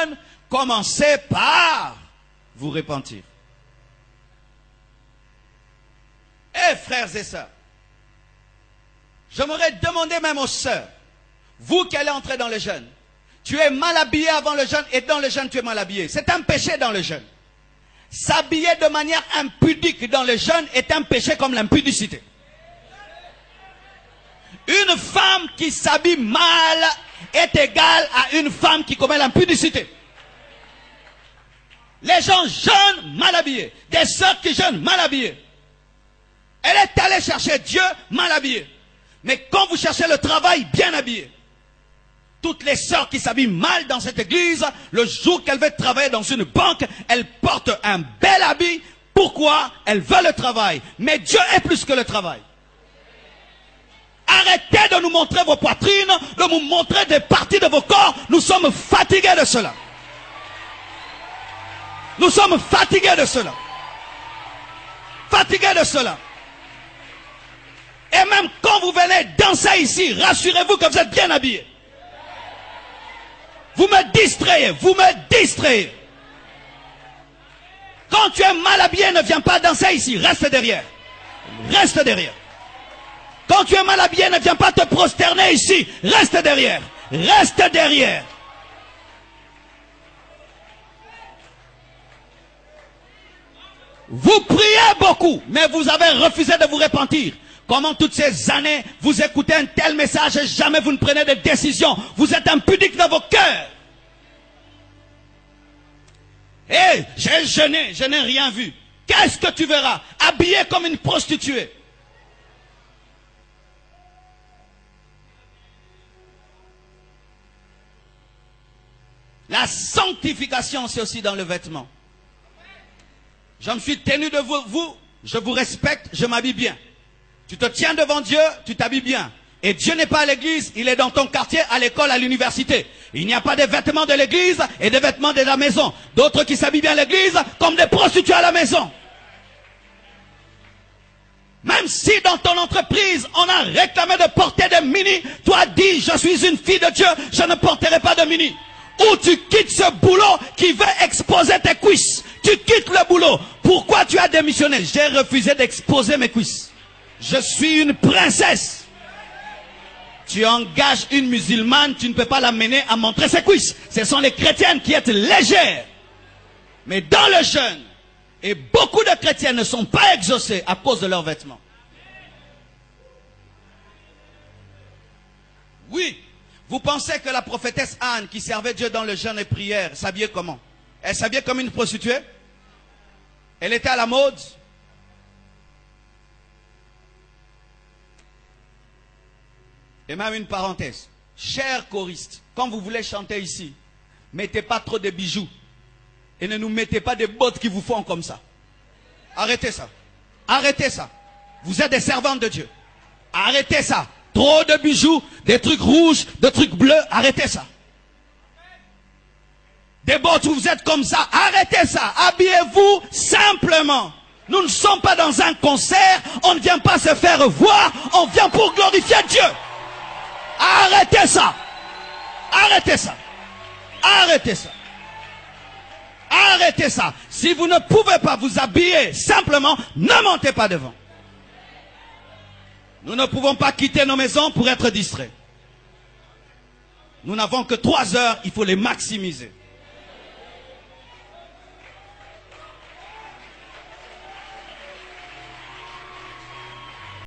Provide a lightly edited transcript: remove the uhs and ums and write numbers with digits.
jeûne, commencez par vous repentir. Eh frères et sœurs, j'aimerais demander même aux sœurs, vous qui allez entrer dans le jeûne, tu es mal habillé avant le jeûne et dans le jeûne tu es mal habillé. C'est un péché dans le jeûne. S'habiller de manière impudique dans le jeûne est un péché comme l'impudicité. Une femme qui s'habille mal est égale à une femme qui commet l'impudicité. Les gens jeûnent mal habillés. Des sœurs qui jeûnent mal habillées. Elle est allée chercher Dieu mal habillée. Mais quand vous cherchez le travail, bien habillé. Toutes les sœurs qui s'habillent mal dans cette église, le jour qu'elles veulent travailler dans une banque, elles portent un bel habit. Pourquoi? Elles veulent le travail. Mais Dieu est plus que le travail. Arrêtez de nous montrer vos poitrines, de nous montrer des parties de vos corps. Nous sommes fatigués de cela. Nous sommes fatigués de cela. Fatigués de cela. Et même quand vous venez danser ici, rassurez-vous que vous êtes bien habillés. Vous me distrayez, vous me distrayez. Quand tu es mal habillé, ne viens pas danser ici, reste derrière. Reste derrière. Quand tu es mal habillé, ne viens pas te prosterner ici, reste derrière. Reste derrière. Vous priez beaucoup, mais vous avez refusé de vous repentir. Comment toutes ces années, vous écoutez un tel message et jamais vous ne prenez de décision. Vous êtes impudique dans vos cœurs. Eh, j'ai jeûné, je n'ai rien vu. Qu'est-ce que tu verras? Habillé comme une prostituée. La sanctification, c'est aussi dans le vêtement. Je me suis tenu de vous, je vous respecte, je m'habille bien. Tu te tiens devant Dieu, tu t'habilles bien. Et Dieu n'est pas à l'église, il est dans ton quartier, à l'école, à l'université. Il n'y a pas de vêtements de l'église et de vêtements de la maison. D'autres qui s'habillent bien à l'église comme des prostituées à la maison. Même si dans ton entreprise, on a réclamé de porter des mini, toi dis, je suis une fille de Dieu, je ne porterai pas de mini. Ou tu quittes ce boulot qui veut exposer tes cuisses. Tu quittes le boulot. Pourquoi tu as démissionné? J'ai refusé d'exposer mes cuisses. Je suis une princesse. Tu engages une musulmane, tu ne peux pas l'amener à montrer ses cuisses. Ce sont les chrétiennes qui sont légères. Mais dans le jeûne, et beaucoup de chrétiens ne sont pas exaucés à cause de leurs vêtements. Oui, vous pensez que la prophétesse Anne, qui servait Dieu dans le jeûne et prière, s'habillait comment? Elle s'habillait comme une prostituée? Elle était à la mode? Et même une parenthèse. Chers choristes, quand vous voulez chanter ici, mettez pas trop de bijoux. Et ne nous mettez pas des bottes qui vous font comme ça. Arrêtez ça. Arrêtez ça. Vous êtes des servantes de Dieu. Arrêtez ça. Trop de bijoux, des trucs rouges, des trucs bleus. Arrêtez ça. Des bottes où vous êtes comme ça. Arrêtez ça. Habillez-vous simplement. Nous ne sommes pas dans un concert. On ne vient pas se faire voir. On vient pour glorifier Dieu. Arrêtez ça. Arrêtez ça. Arrêtez ça. Arrêtez ça. Si vous ne pouvez pas vous habiller simplement, ne montez pas devant. Nous ne pouvons pas quitter nos maisons pour être distraits. Nous n'avons que 3 heures, il faut les maximiser.